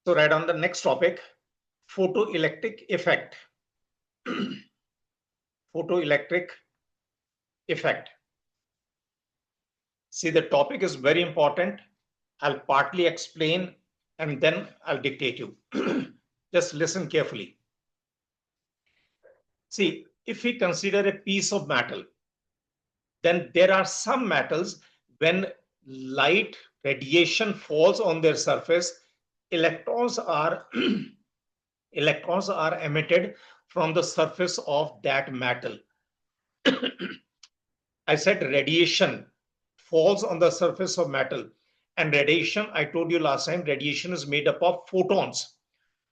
So right on the next topic, photoelectric effect. Photoelectric effect. See, the topic is very important. I'll partly explain and then I'll dictate you. Just listen carefully. See, if we consider a piece of metal, then there are some metals when light radiation falls on their surface, electrons are electrons are emitted from the surface of that metal. I said radiation falls on the surface of metal, and radiation, I told you last time, radiation is made up of photons.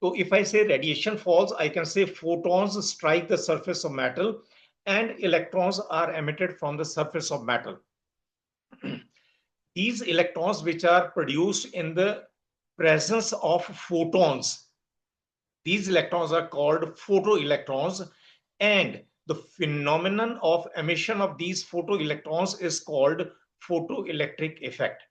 So if I say radiation falls, I can say photons strike the surface of metal and electrons are emitted from the surface of metal. These electrons, which are produced in the presence of photons, these electrons are called photoelectrons, and the phenomenon of emission of these photoelectrons is called photoelectric effect.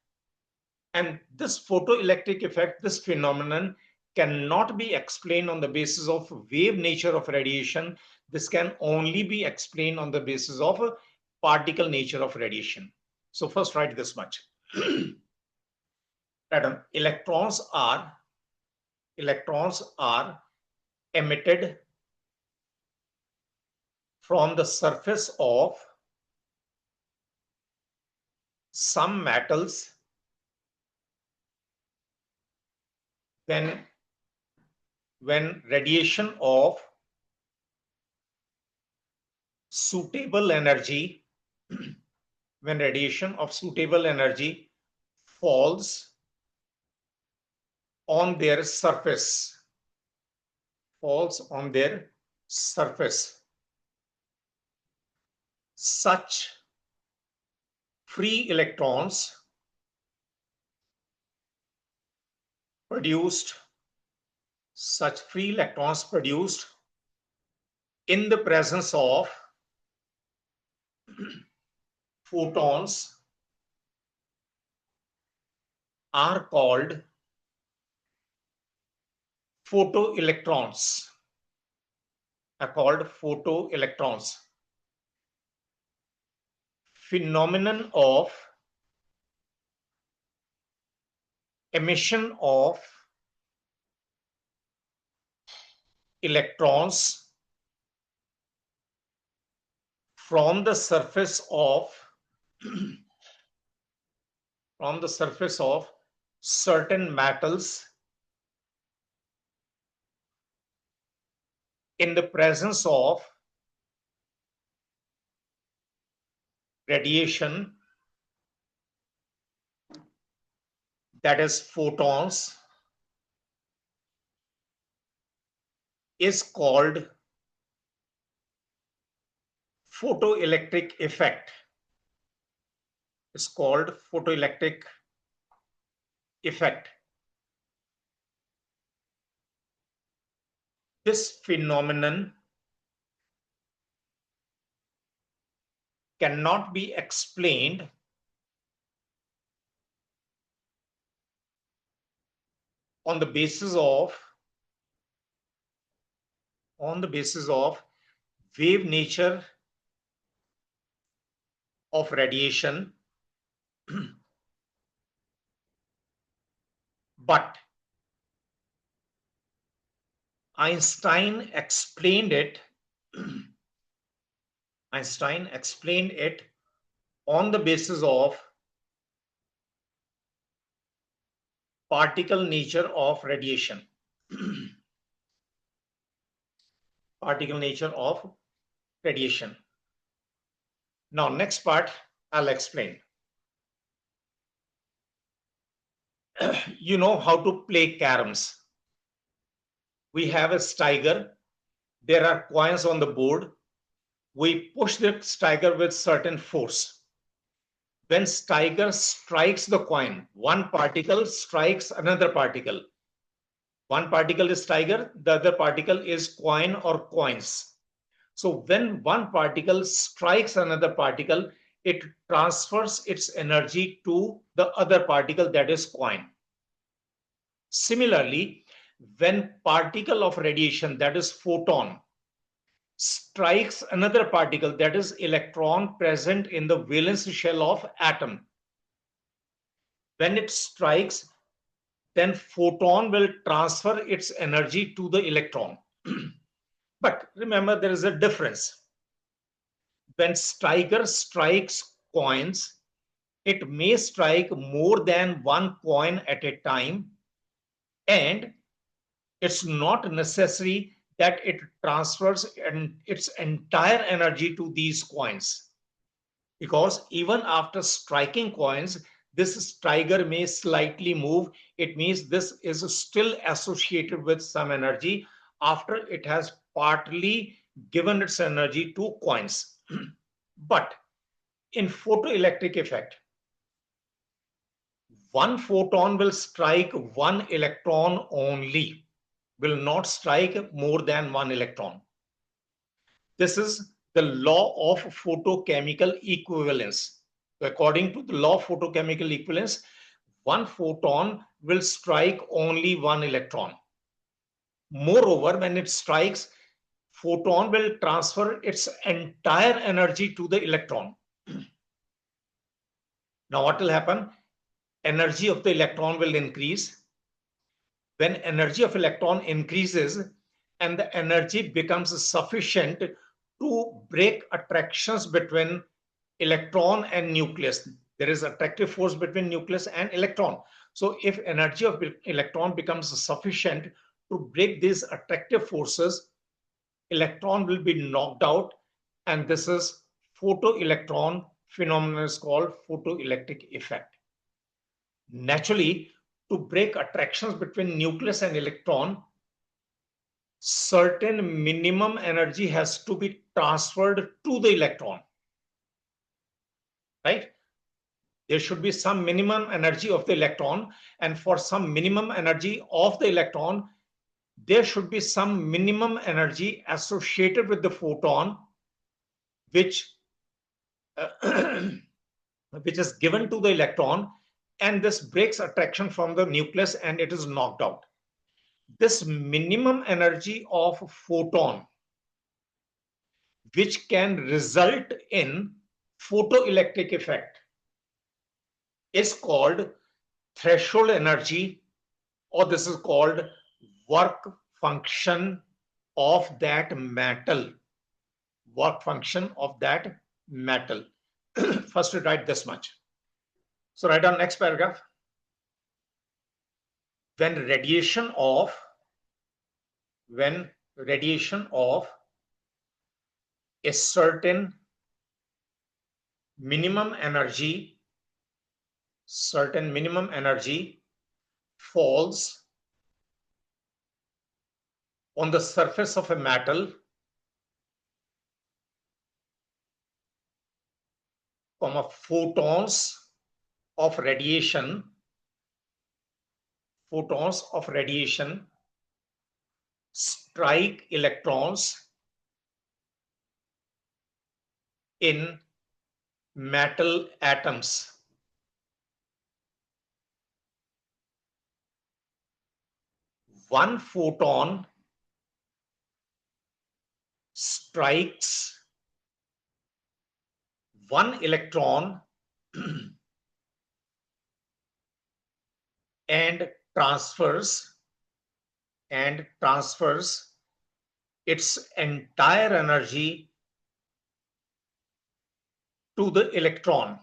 And this photoelectric effect, this phenomenon, cannot be explained on the basis of wave nature of radiation. This can only be explained on the basis of particle nature of radiation. So first write this much. Electrons are emitted from the surface of some metals when radiation of suitable energy when radiation of suitable energy falls on their surface such free electrons produced in the presence of photons are called photoelectrons. Phenomenon of emission of electrons from the surface of certain metals in the presence of radiation, that is photons, is called photoelectric effect. This phenomenon cannot be explained on the basis of wave nature of radiation, but Einstein explained it on the basis of particle nature of radiation. Now, next part I'll explain. You know how to play caroms. We have a Steiger. There are coins on the board. We push the Steiger with certain force. When Steiger strikes the coin, one particle strikes another particle. One particle is Steiger, the other particle is coin or coins. So when one particle strikes another particle, it transfers its energy to the other particle, that is coin. Similarly, when particle of radiation, that is photon, strikes another particle, that is electron present in the valence shell of atom. When it strikes, then photon will transfer its energy to the electron. But remember, there is a difference. When striker strikes coins, it may strike more than one coin at a time, and it's not necessary that it transfers its entire energy to these coins, because even after striking coins, this striker may slightly move. It means this is still associated with some energy after it has partly given its energy to coins. But in photoelectric effect, one photon will strike one electron only, will not strike more than one electron. This is the law of photochemical equivalence. So according to the law of photochemical equivalence, one photon will strike only one electron. Moreover, when it strikes, photon will transfer its entire energy to the electron. Now what will happen? Energy of the electron will increase. When energy of electron increases and the energy becomes sufficient to break attractions between electron and nucleus, there is attractive force between nucleus and electron. So if energy of electron becomes sufficient to break these attractive forces, electron will be knocked out, and this is photoelectron phenomenon, is called photoelectric effect. Naturally, to break attractions between nucleus and electron, certain minimum energy has to be transferred to the electron, right? There should be some minimum energy of the electron, and for some minimum energy of the electron, there should be some minimum energy associated with the photon, which which is given to the electron, and this breaks attraction from the nucleus and it is knocked out. This minimum energy of photon, which can result in photoelectric effect, is called threshold energy, or this is called work function of that metal. Work function of that metal. First we write this much. So write down next paragraph. When radiation of a certain minimum energy falls on the surface of a metal, photons of radiation strike electrons in metal atoms. One photon strikes one electron and transfers its entire energy to the electron.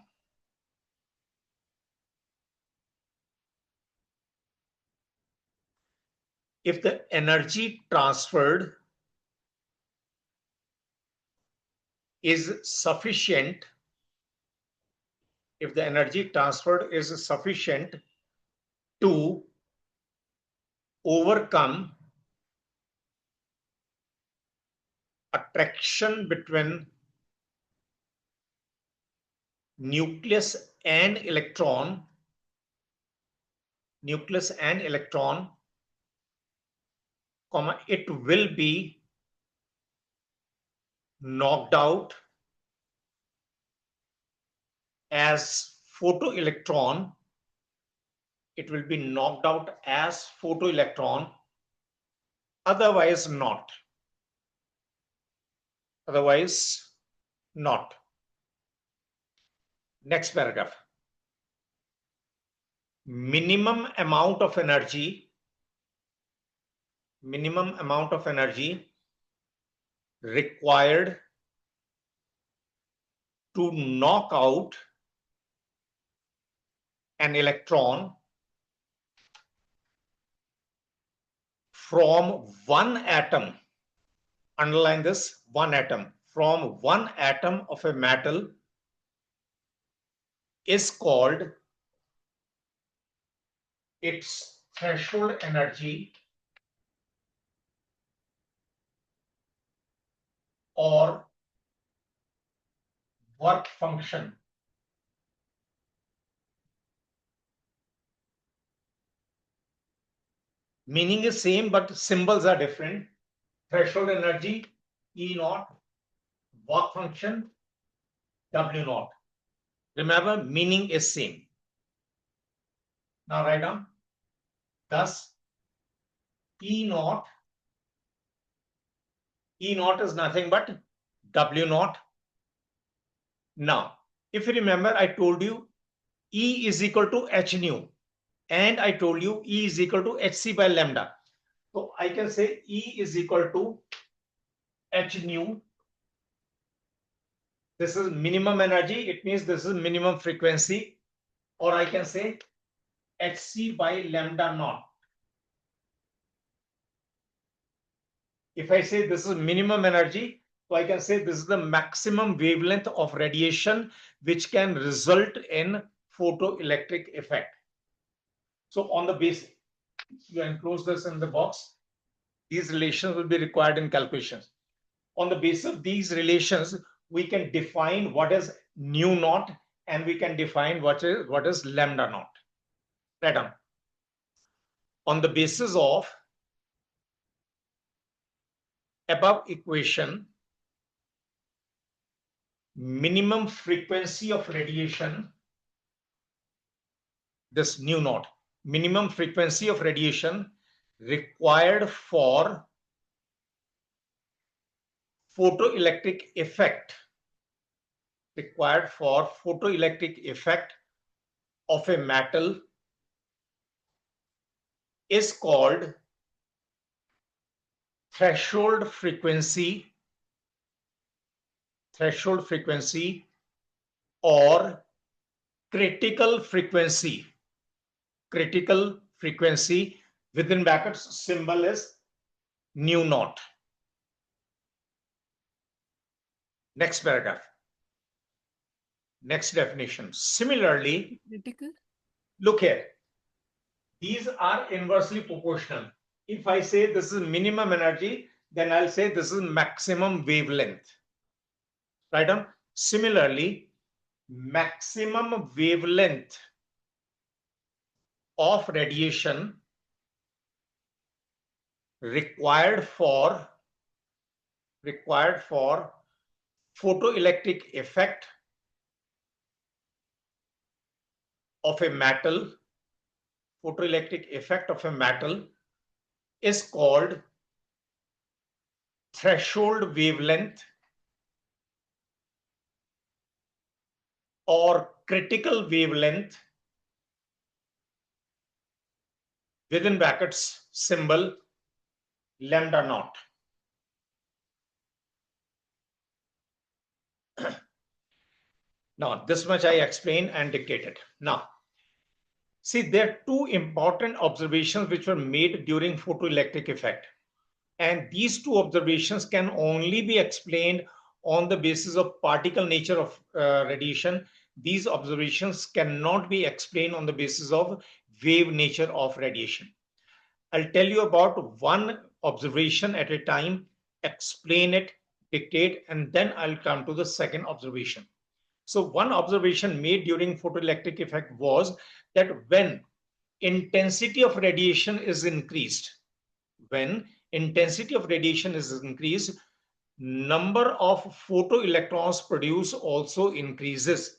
If the energy transferred is sufficient, to overcome attraction between nucleus and electron, it will be knocked out as photoelectron. otherwise not. Otherwise not. Next paragraph. Minimum amount of energy required to knock out an electron from one atom, underline this, one atom, from one atom of a metal is called its threshold energy or work function. Meaning is same, but symbols are different. Threshold energy, E naught, work function, W naught. Remember, meaning is same. Now write down. Thus, E naught is nothing but W naught. Now, if you remember, I told you E is equal to H nu, and I told you E is equal to Hc by lambda. So I can say E is equal to H nu. This is minimum energy. It means this is minimum frequency, or I can say Hc by lambda naught. If I say this is minimum energy, so I can say this is the maximum wavelength of radiation which can result in photoelectric effect. So on the basis, you enclose this in the box. These relations will be required in calculations. On the basis of these relations, we can define what is nu naught and we can define what is lambda naught. Right on. On the basis of above equation, minimum frequency of radiation, this nu naught, minimum frequency of radiation required for photoelectric effect, of a metal is called threshold frequency or critical frequency. Within brackets, symbol is nu naught. Next paragraph. Next definition. Similarly, Critical? look here. These are inversely proportional. If I say this is minimum energy, then I'll say this is maximum wavelength. Right on. Similarly, maximum wavelength of radiation required for photoelectric effect of a metal is called threshold wavelength or critical wavelength, within brackets, symbol lambda naught. Now, this much I explained and dictated. Now, see, there are two important observations which were made during photoelectric effect. And these two observations can only be explained on the basis of particle nature of radiation. These observations cannot be explained on the basis of wave nature of radiation. I'll tell you about one observation at a time, explain it, dictate, and then I'll come to the second observation. So one observation made during photoelectric effect was that when intensity of radiation is increased, number of photoelectrons produced also increases.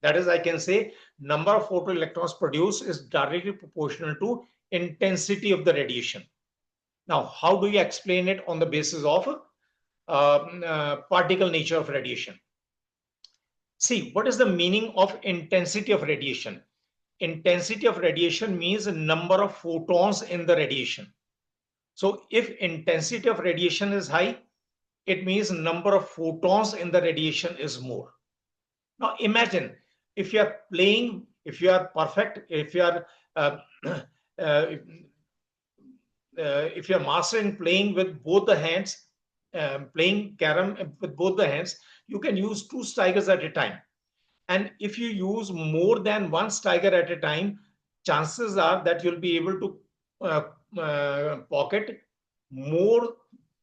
That is, I can say number of photoelectrons produced is directly proportional to intensity of the radiation. Now, how do you explain it on the basis of particle nature of radiation? See, what is the meaning of intensity of radiation? Intensity of radiation means number of photons in the radiation. So if intensity of radiation is high, it means number of photons in the radiation is more. Now imagine if you are playing, if you are perfect, if you are uh, uh, if you're master in playing with both the hands, playing carom with both the hands, you can use two strikers at a time. And if you use more than one striker at a time, chances are that you'll be able to pocket more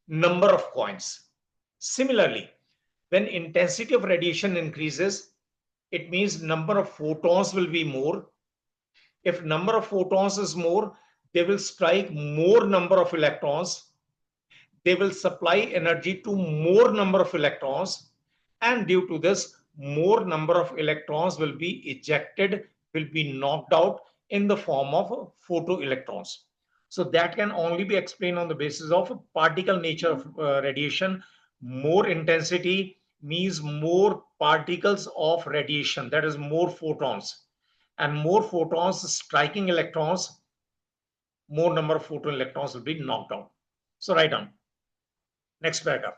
number of coins. Similarly, when intensity of radiation increases, it means number of photons will be more. If number of photons is more, they will strike more number of electrons. They will supply energy to more number of electrons, and due to this, more number of electrons will be ejected, will be knocked out in the form of photoelectrons. So that can only be explained on the basis of particle nature of radiation. More intensity means more particles of radiation, that is more photons, and more photons striking electrons, more number of photon electrons will be knocked out. So write down. Next paragraph.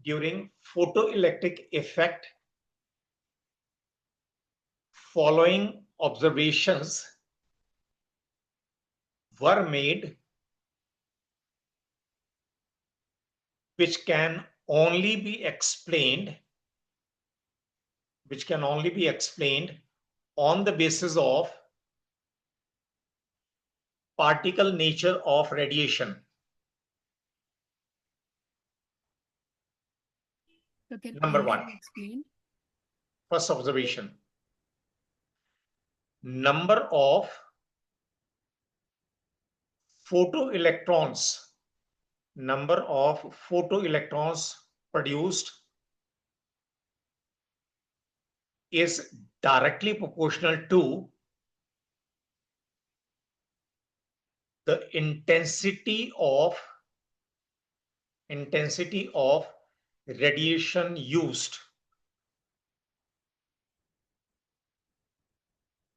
During photoelectric effect, following observations were made, which can only be explained on the basis of particle nature of radiation. So can Number only one, be explained. first observation. Number of photoelectrons produced is directly proportional to the intensity of radiation used.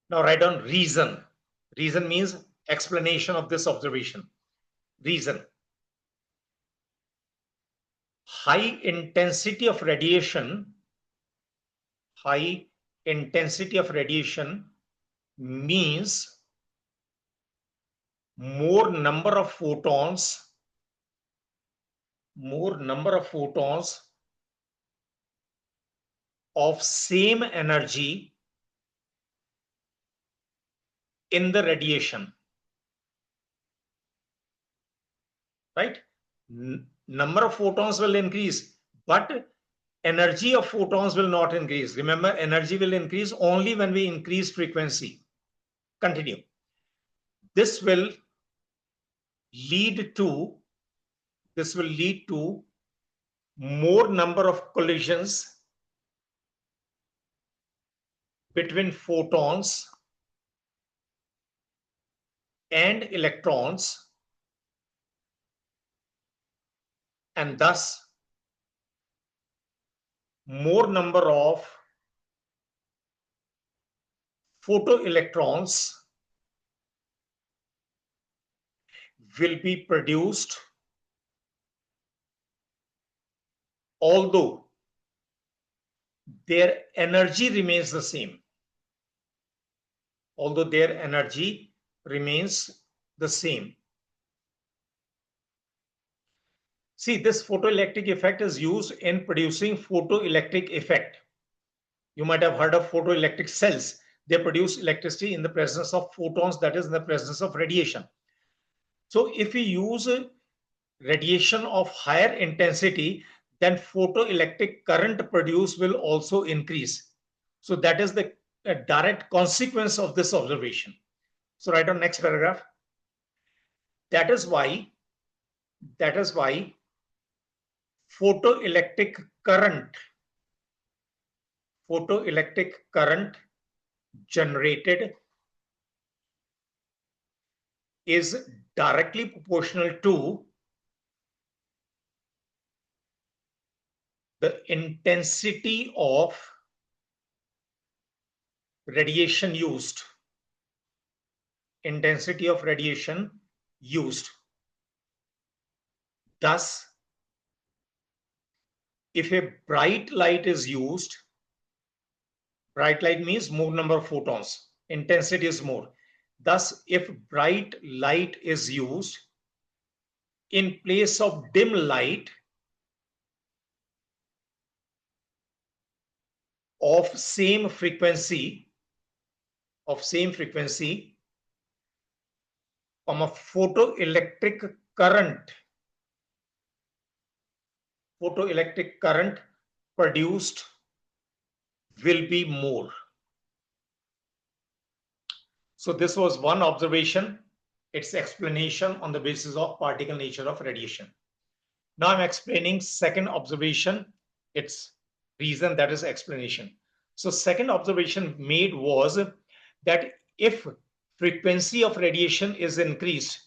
Now write down reason. Reason means explanation of this observation. Reason. High intensity of radiation means more number of photons of same energy in the radiation, right? Number of photons will increase, but energy of photons will not increase. Remember, energy will increase only when we increase frequency. Continue. This will lead to more number of collisions between photons and electrons, and thus more number of photoelectrons will be produced, although their energy remains the same. See, this photoelectric effect is used in producing photoelectric effect. You might have heard of photoelectric cells. They produce electricity in the presence of photons, that is in the presence of radiation. So if we use radiation of higher intensity, then photoelectric current produced will also increase. So that is the direct consequence of this observation. So write on next paragraph. That is why photoelectric current generated is directly proportional to the intensity of radiation used. Intensity of radiation used. Thus, if a bright light is used, bright light means more number of photons, intensity is more. Thus, if bright light is used in place of dim light of same frequency, from a photoelectric current produced will be more. So this was one observation, its explanation on the basis of particle nature of radiation. Now I'm explaining second observation, its reason, that is explanation. So second observation made was that if frequency of radiation is increased,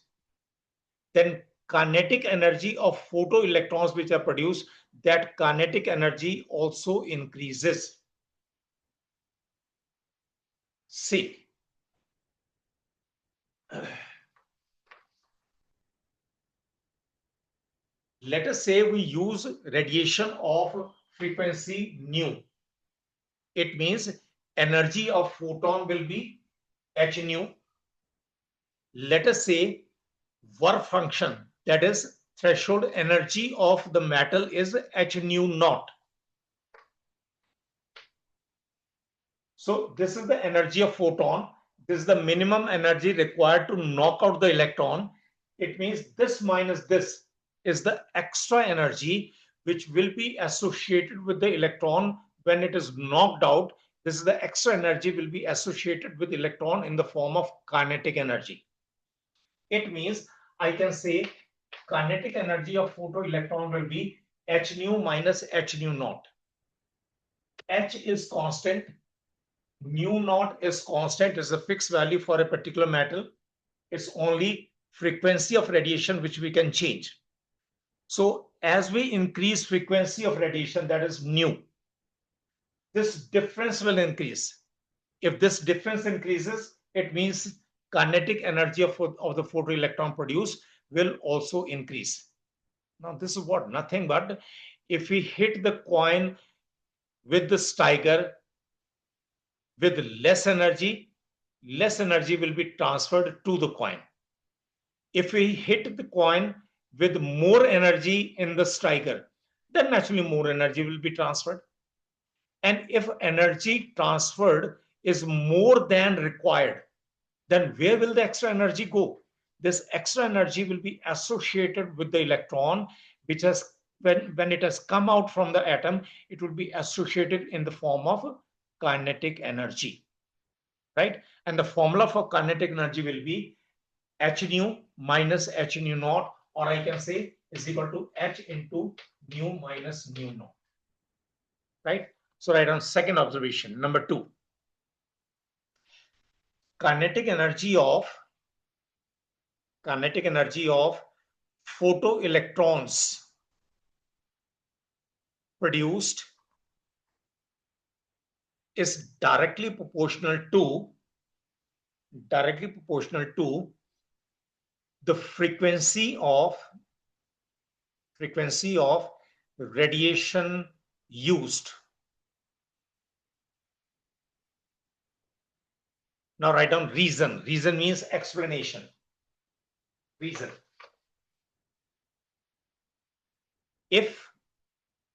then kinetic energy of photoelectrons which are produced, that kinetic energy also increases. See, let us say we use radiation of frequency nu. It means energy of photon will be h nu. Let us say work function, that is threshold energy of the metal, is h nu naught. So this is the energy of photon. This is the minimum energy required to knock out the electron. It means this minus this is the extra energy which will be associated with the electron when it is knocked out. This is the extra energy will be associated with electron in the form of kinetic energy. It means I can say kinetic energy of photoelectron will be h nu minus h nu naught. H is constant, nu naught is constant, is a fixed value for a particular metal. It's only frequency of radiation which we can change. So as we increase frequency of radiation, that is nu, this difference will increase. If this difference increases, it means kinetic energy of the photoelectron produced will also increase. Now this is what? Nothing but if we hit the coin with the Steiger with less energy will be transferred to the coin. If we hit the coin with more energy in the Steiger, then naturally more energy will be transferred. And if energy transferred is more than required, then where will the extra energy go? This extra energy will be associated with the electron, which has, when it has come out from the atom, it will be associated in the form of kinetic energy, right? And the formula for kinetic energy will be h nu minus h nu naught, or I can say is equal to h into nu minus nu naught, right? So write down second observation. Number two, kinetic energy of photoelectrons produced is directly proportional to the frequency of radiation used. Now write down reason. Reason means explanation. Reason. If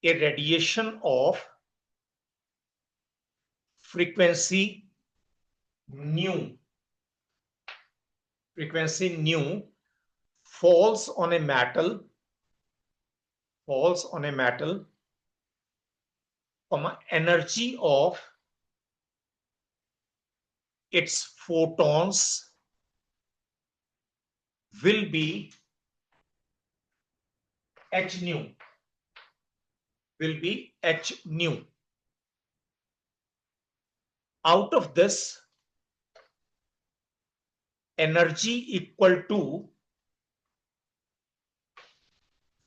a radiation of frequency nu falls on a metal from an energy of its photons will be h nu, Out of this, energy equal to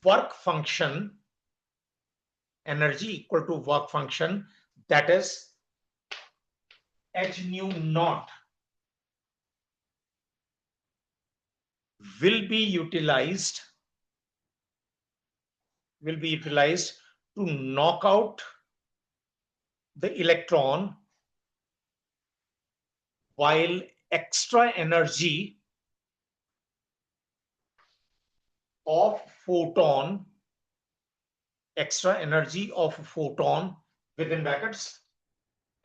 work function, energy equal to work function, that is h nu naught, will be utilized to knock out the electron, while extra energy of photon within brackets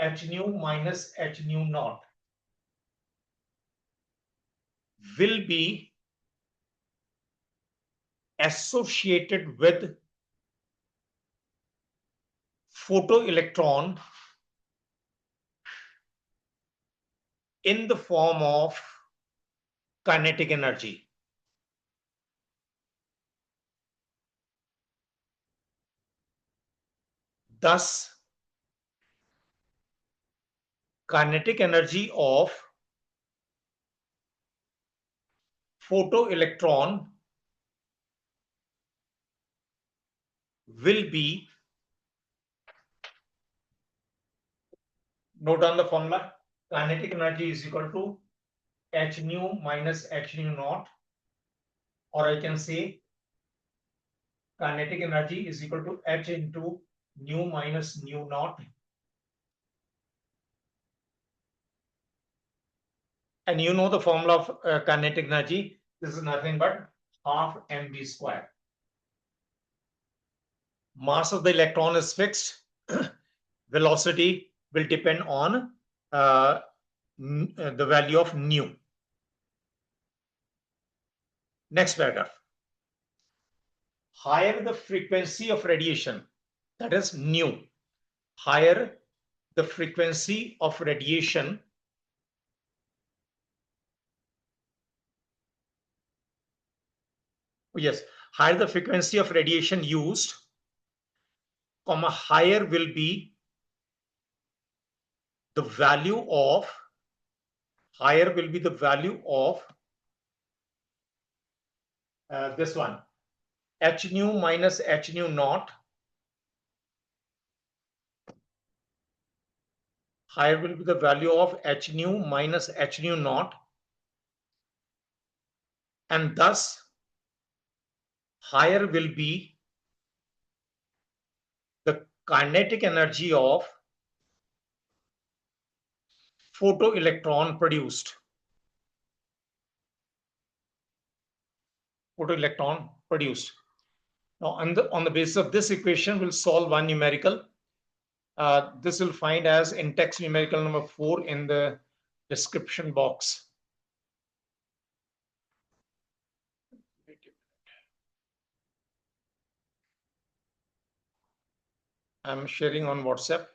h nu minus h nu naught will be associated with photoelectron in the form of kinetic energy. Thus, kinetic energy of photoelectron will be, note down the formula, kinetic energy is equal to h nu minus h nu naught, or I can say kinetic energy is equal to h into nu minus nu naught. And you know the formula of kinetic energy. This is nothing but half mv square. Mass of the electron is fixed. Velocity will depend on the value of nu. Next paragraph. Higher the frequency of radiation, that is nu, higher the frequency of radiation, higher the frequency of radiation used, higher will be the value of this one, h nu minus h nu naught. Higher will be the value of h nu minus h nu naught, and thus higher will be the kinetic energy of photoelectron produced. Now, on the basis of this equation, we'll solve one numerical. This will find as in text numerical number 4 in the description box. I'm sharing on WhatsApp.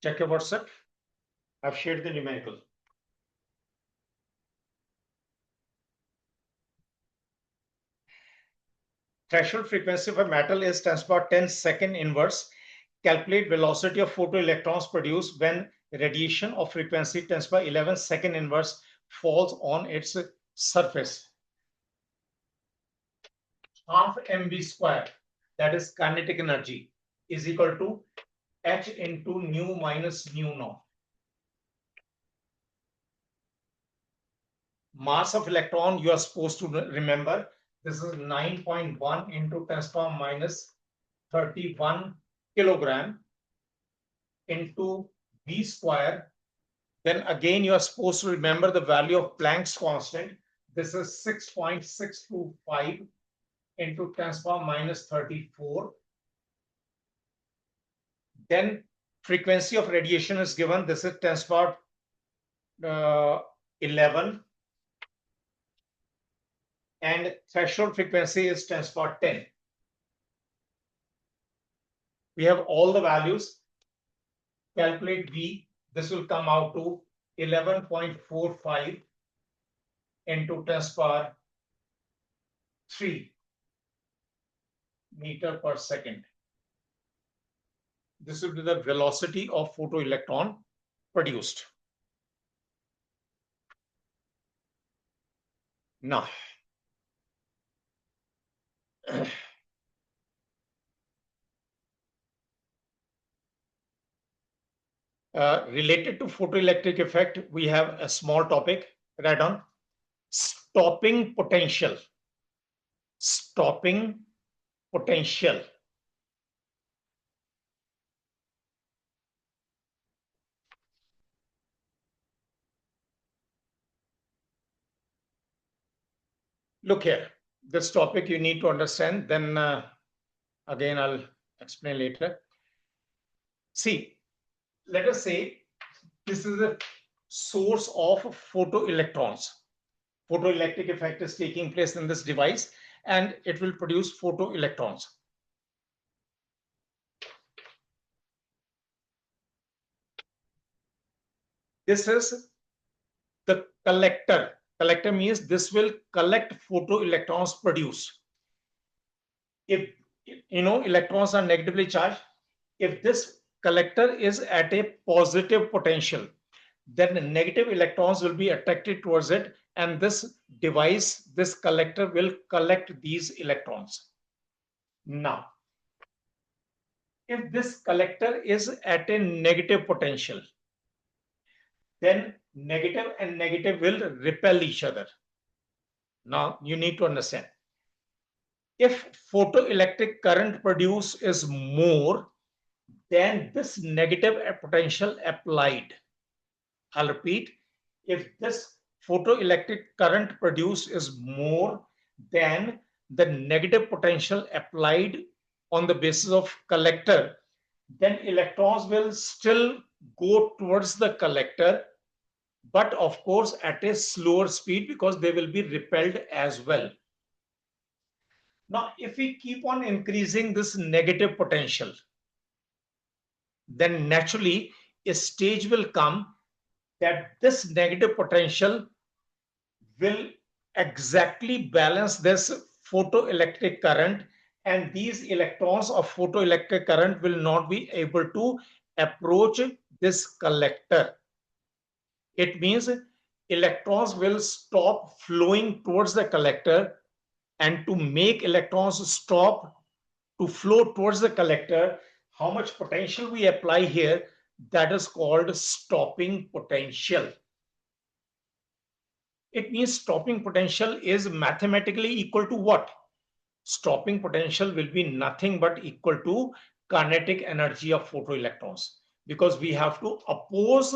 Check your WhatsApp. I've shared the numerical. Threshold frequency of a metal is 10^10 second inverse. Calculate velocity of photoelectrons produced when radiation of frequency 10^11 second inverse falls on its surface. Half mv square, that is kinetic energy, is equal to h into nu minus nu naught. Mass of electron, you are supposed to remember, this is 9.1 into 10^-31 kilogram into v square. Then again, you are supposed to remember the value of Planck's constant. This is 6.625 into 10 to the power minus 34. Then frequency of radiation is given. This is 10 to the power 11. And threshold frequency is 10 to the power 10. We have all the values. Calculate V. This will come out to 11.45 into 10 to the power 3 meter per second. This will be the velocity of photoelectron produced. Now, related to photoelectric effect, we have a small topic. Write down stopping potential. Stopping potential. Look here, this topic you need to understand. Then again, I'll explain later. See, let us say this is a source of photoelectrons. Photoelectric effect is taking place in this device and it will produce photoelectrons. This is the collector. Collector means this will collect photoelectrons produced. If electrons are negatively charged, if this collector is at a positive potential, then negative electrons will be attracted towards it, and this device, this collector, will collect these electrons. Now, if this collector is at a negative potential, then negative and negative will repel each other. Now, you need to understand. If photoelectric current produced is more than this negative potential applied, I'll repeat, if this photoelectric current produced is more than the negative potential applied on the basis of collector, then electrons will still go towards the collector, but of course at a slower speed because they will be repelled as well. Now, if we keep on increasing this negative potential, then naturally a stage will come that this negative potential will exactly balance this photoelectric current, and these electrons of photoelectric current will not be able to approach this collector. It means electrons will stop flowing towards the collector, and to make electrons stop to flow towards the collector, how much potential we apply here, that is called stopping potential. It means stopping potential is mathematically equal to what? Stopping potential will be nothing but equal to kinetic energy of photoelectrons, because we have to oppose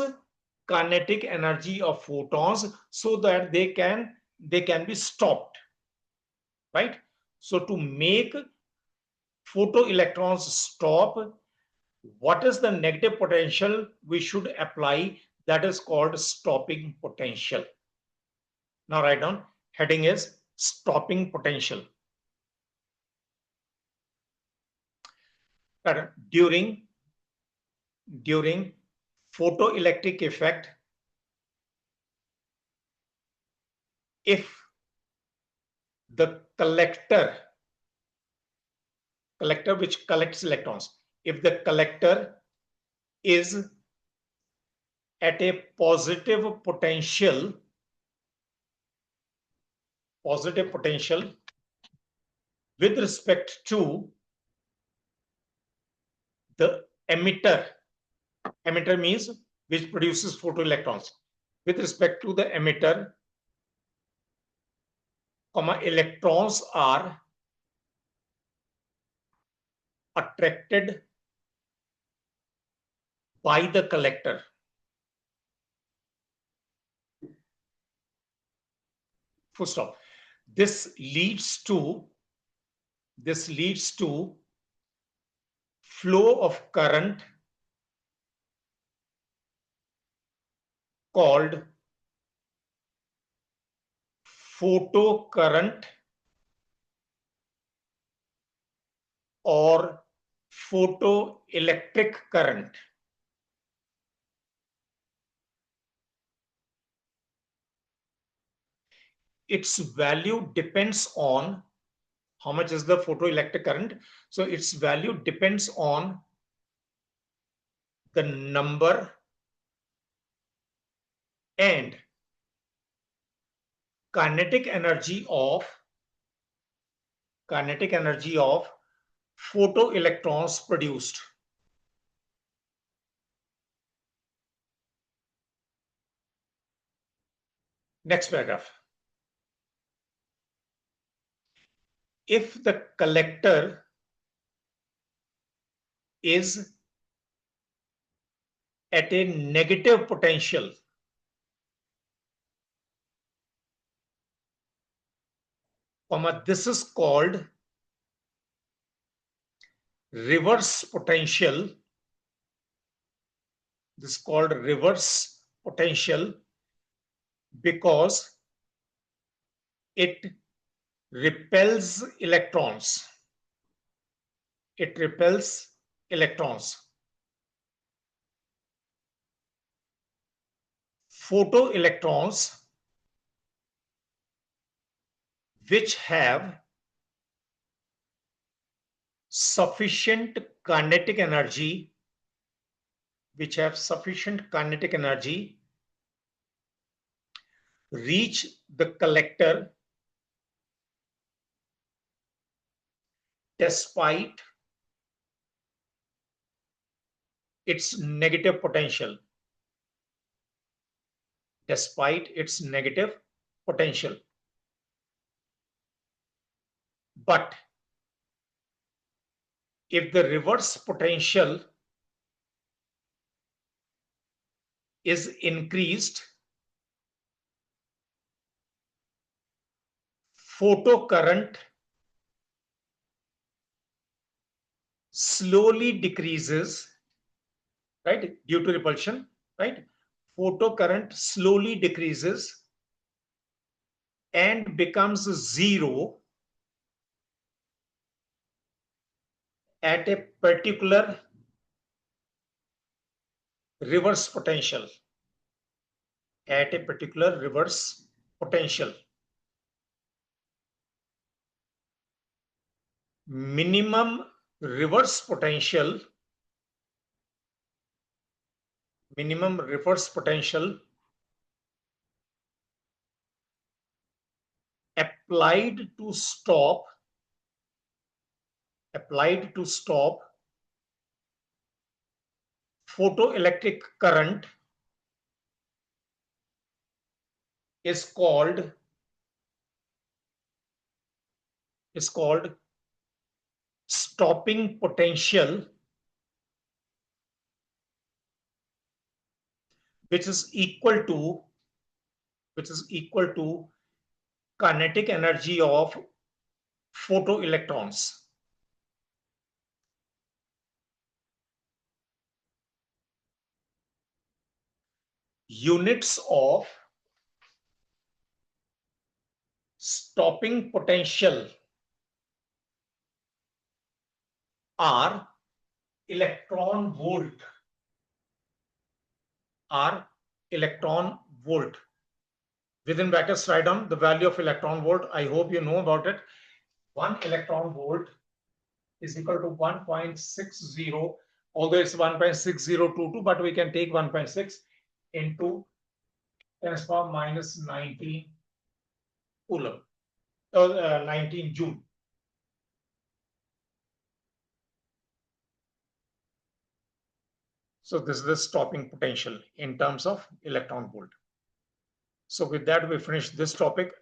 kinetic energy of photons so that they can be stopped, right? So to make photoelectrons stop, what is the negative potential we should apply? That is called stopping potential. Now write down, heading is stopping potential. During photoelectric effect, if the collector which collects electrons, if the collector is at a positive potential with respect to the emitter means which produces photoelectrons, with respect to the emitter, electrons are attracted by the collector. Full stop. This leads to flow of current called photocurrent or photoelectric current. Its value depends on how much is the photoelectric current. So its value depends on the number and kinetic energy of photoelectrons produced. Next paragraph. If the collector is at a negative potential, this is called reverse potential. This is called reverse potential because it repels electrons. It repels electrons. Photoelectrons which have sufficient kinetic energy, reach the collector despite its negative potential. But if the reverse potential is increased, photocurrent slowly decreases, right, due to repulsion, right? Photocurrent slowly decreases and becomes zero at a particular reverse potential. Minimum reverse potential applied to stop photoelectric current is called stopping potential, which is equal to kinetic energy of photoelectrons. Units of stopping potential are electron volt. Within brackets, write down the value of electron volt. I hope you know about it. 1 electron volt is equal to 1.60, although it's 1.6022, but we can take 1.6 into 10 to the power minus 19 coulomb, 19 joule. So this is the stopping potential in terms of electron volt. So with that, we finish this topic.